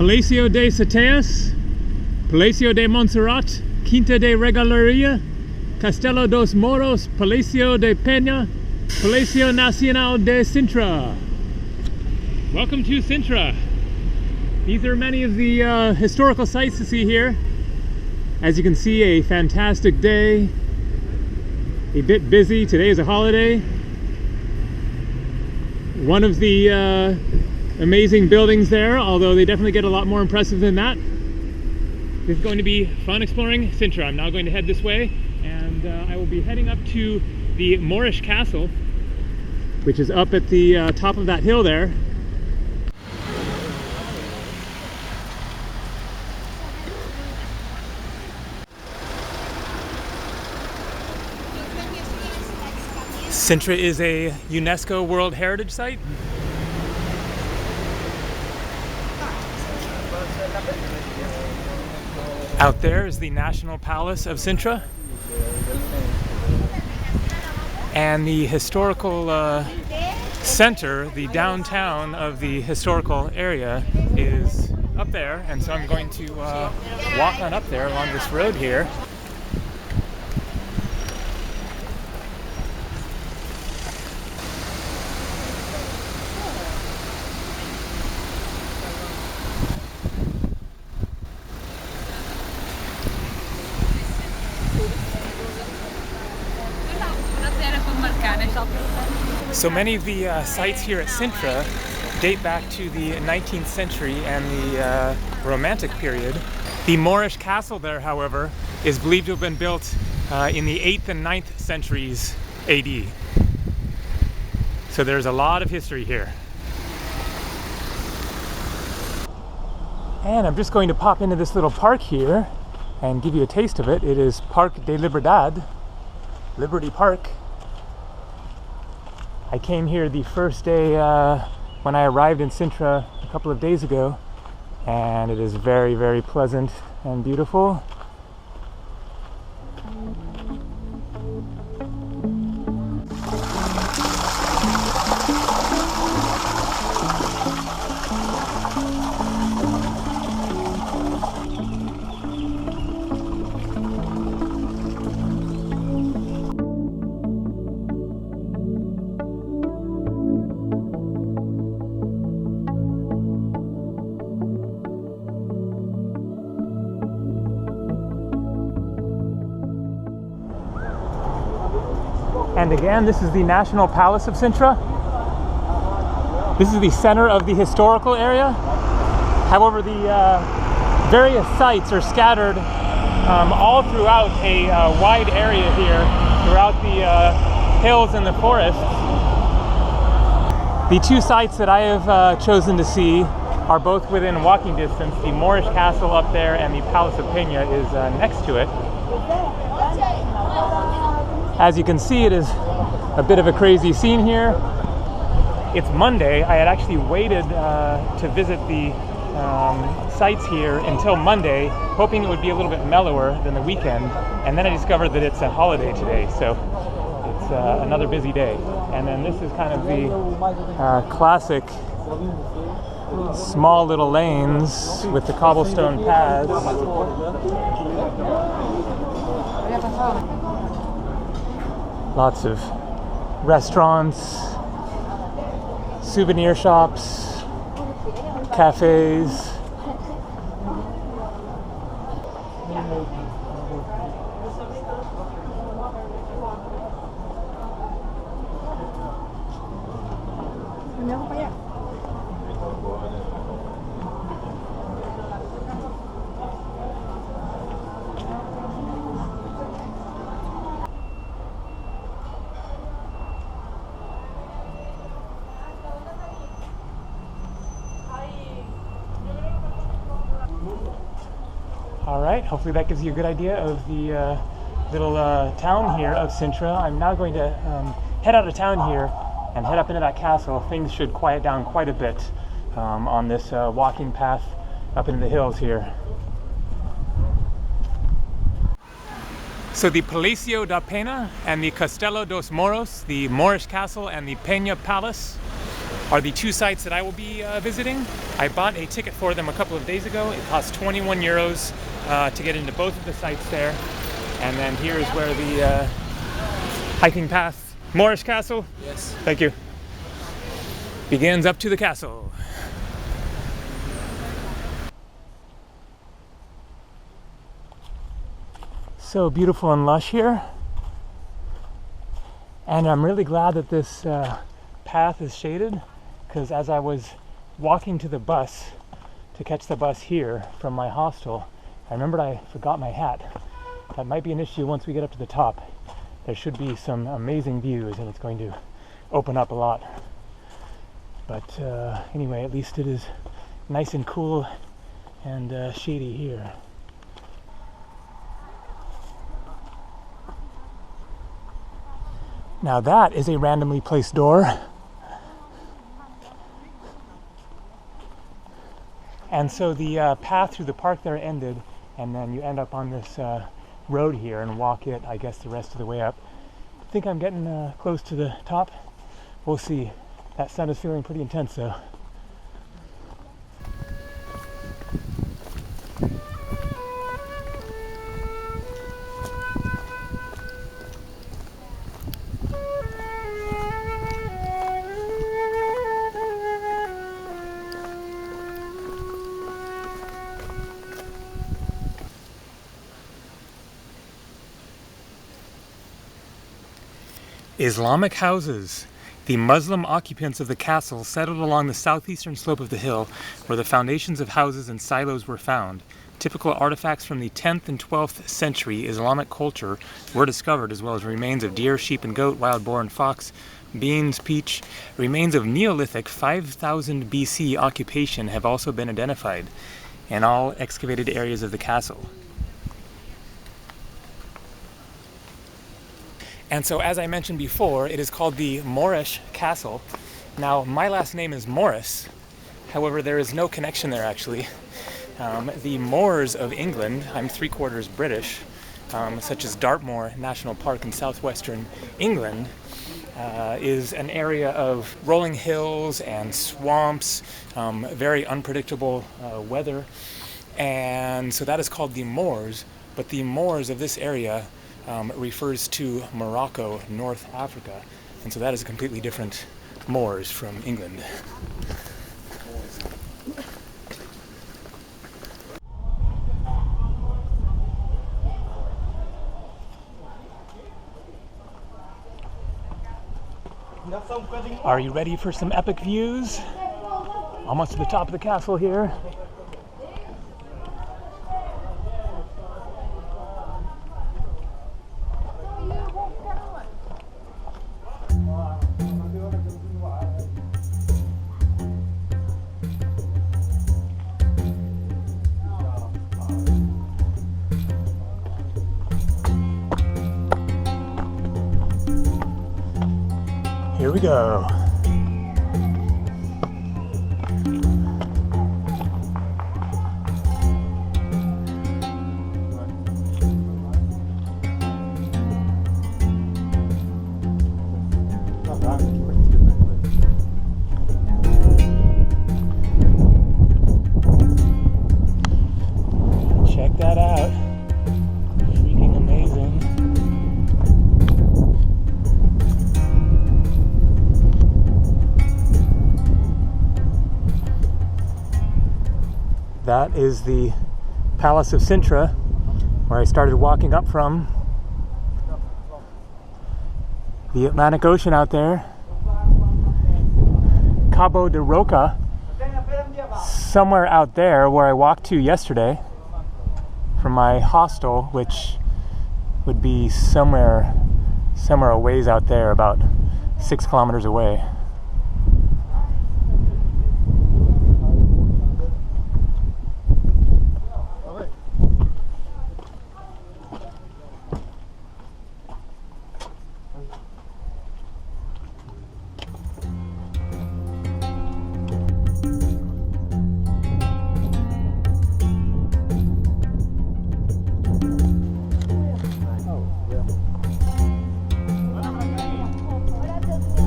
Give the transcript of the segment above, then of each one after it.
Palacio de Seteas, Palacio de Montserrat, Quinta de Regaleria, Castelo dos Moros, Palacio de Pena, Palacio Nacional de Sintra. Welcome to Sintra. These are many of the historical sites to see here. As you can see, a fantastic day. A bit busy. Today is a holiday. One of the amazing buildings there, although they definitely get a lot more impressive than that. This is going to be fun exploring Sintra. I'm now going to head this way, and I will be heading up to the Moorish castle, which is up at the top of that hill there. Sintra is a UNESCO World Heritage Site. Out there is the National Palace of Sintra. And the historical center, the downtown of the historical area, is up there. And so I'm going to walk on up there along this road here. So many of the sites here at Sintra date back to the 19th century and the Romantic period. The Moorish castle there, however, is believed to have been built in the 8th and 9th centuries AD. So there's a lot of history here. And I'm just going to pop into this little park here and give you a taste of it. It is Parque de Liberdad, Liberty Park. I came here the first day when I arrived in Sintra a couple of days ago, and it is very, very pleasant and beautiful. And again, this is the National Palace of Sintra. This is the center of the historical area. However, the various sites are scattered all throughout a wide area here, throughout the hills and the forests. The two sites that I have chosen to see are both within walking distance. The Moorish castle up there and the Palace of Pena is next to it. As you can see, it is a bit of a crazy scene here. It's Monday. I had actually waited to visit the sites here until Monday, hoping it would be a little bit mellower than the weekend, and then I discovered that it's a holiday today, so it's another busy day. And then this is kind of the classic small little lanes with the cobblestone paths. Lots of restaurants, souvenir shops, cafes. Alright, hopefully that gives you a good idea of the little town here of Sintra. I'm now going to head out of town here and head up into that castle. Things should quiet down quite a bit on this walking path up into the hills here. So the Palacio da Pena and the Castelo dos Moros, the Moorish castle and the Pena Palace, are the two sites that I will be visiting. I bought a ticket for them a couple of days ago. It cost 21 euros to get into both of the sites there. And then here is where the hiking path, Moorish Castle. Yes. Thank you. Begins up to the castle. So beautiful and lush here. And I'm really glad that this path is shaded, because as I was walking to the bus to catch the bus here from my hostel, I remembered I forgot my hat. That might be an issue once we get up to the top. There should be some amazing views and it's going to open up a lot. But anyway, at least it is nice and cool and shady here. Now that is a randomly placed door. And so the path through the park there ended, and then you end up on this road here and walk it, I guess, the rest of the way up. I think I'm getting close to the top. We'll see. That sun is feeling pretty intense though. Islamic houses. The Muslim occupants of the castle settled along the southeastern slope of the hill, where the foundations of houses and silos were found. Typical artifacts from the 10th and 12th century Islamic culture were discovered, as well as remains of deer, sheep and goat, wild boar and fox, beans, peach. Remains of Neolithic 5000 BC occupation have also been identified in all excavated areas of the castle. And so, as I mentioned before, it is called the Moorish Castle. Now, my last name is Morris. However, there is no connection there, actually. The Moors of England, I'm 3/4 British, such as Dartmoor National Park in southwestern England, is an area of rolling hills and swamps, very unpredictable weather. And so that is called the Moors. But the Moors of this area refers to Morocco, North Africa, and so that is a completely different Moors from England. Are you ready for some epic views? Almost to the top of the castle here. Here we go. Check that out. Freaking amazing. That is the Palace of Sintra, where I started walking up from. The Atlantic Ocean out there. Cabo de Roca, somewhere out there where I walked to yesterday from my hostel, which would be somewhere a ways out there, about 6 kilometers away.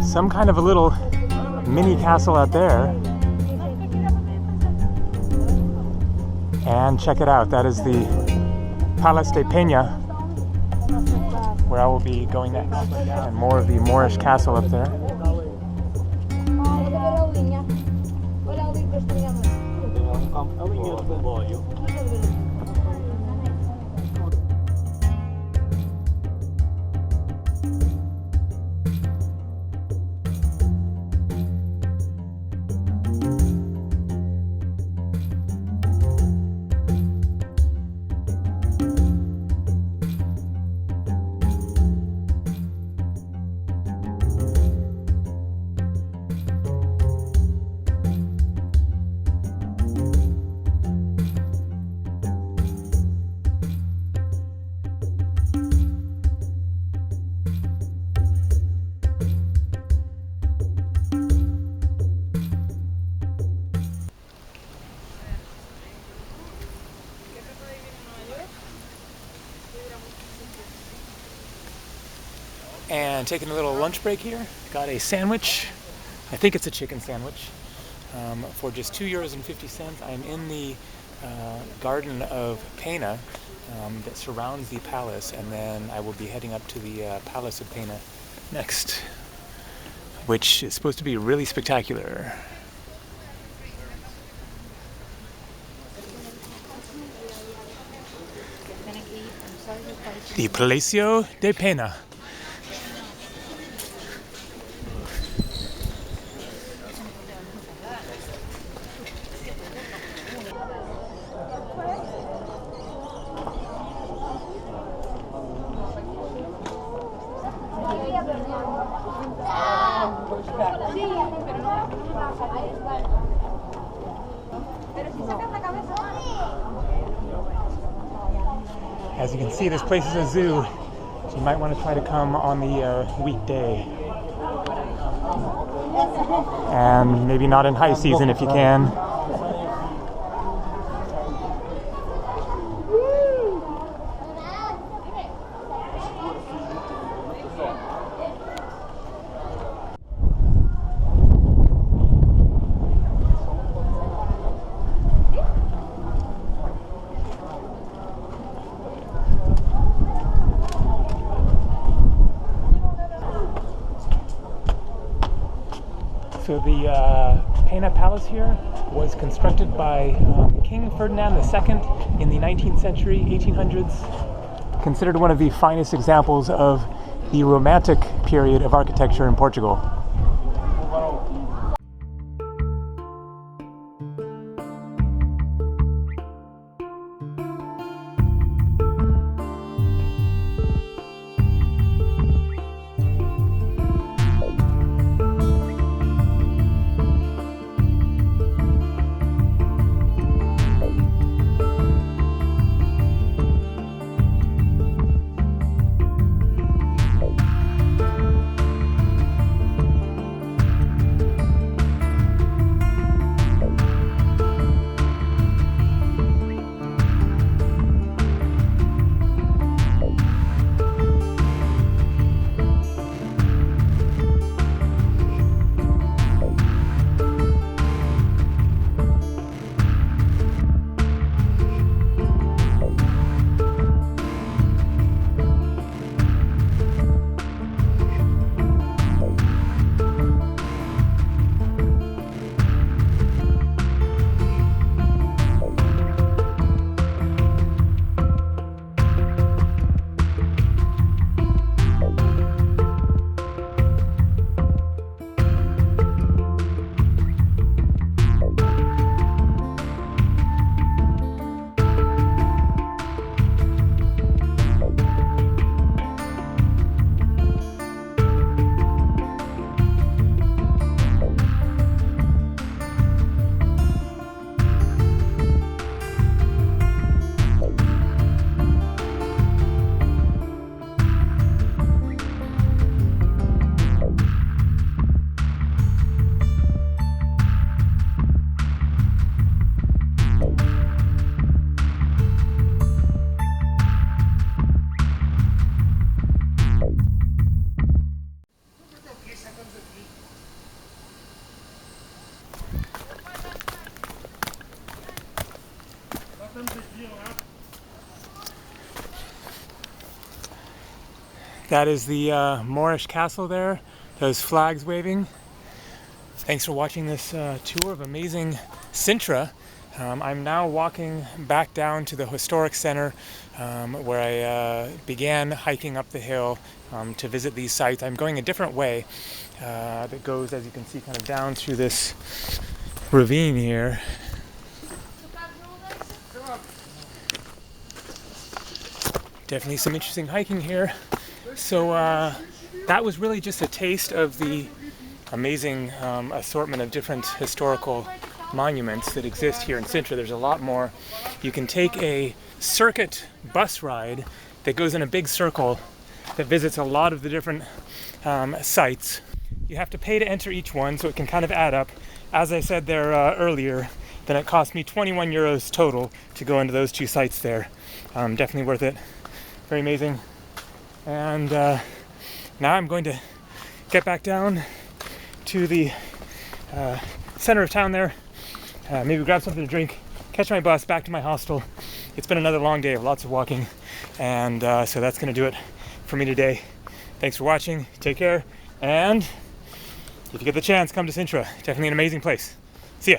Some kind of a little mini castle out there. And check it out, that is the Palace de Pena, where I will be going next. And more of the Moorish castle up there. And taking a little lunch break here. Got a sandwich. I think it's a chicken sandwich for just €2.50. I'm in the garden of Pena that surrounds the palace, and then I will be heading up to the Palace of Pena next, which is supposed to be really spectacular. The Palacio de Pena. As you can see, this place is a zoo, so you might want to try to come on the weekday. And maybe not in high season if you can. So the Pena Palace here was constructed by King Ferdinand II in the 19th century, 1800s. Considered one of the finest examples of the Romantic period of architecture in Portugal. That is the Moorish castle there, those flags waving. Thanks for watching this tour of amazing Sintra. I'm now walking back down to the historic center where I began hiking up the hill to visit these sites. I'm going a different way that goes, as you can see, kind of down through this ravine here. Definitely some interesting hiking here. So that was really just a taste of the amazing assortment of different historical monuments that exist here in Sintra. There's a lot more. You can take a circuit bus ride that goes in a big circle that visits a lot of the different sites. You have to pay to enter each one, so it can kind of add up. As I said there earlier, then it cost me 21 euros total to go into those two sites there. Definitely worth it. Very amazing. And now I'm going to get back down to the center of town there, maybe grab something to drink, catch my bus back to my hostel. It's been another long day of lots of walking, and so that's going to do it for me today. Thanks for watching, take care, and if you get the chance, come to Sintra. Definitely an amazing place. See ya.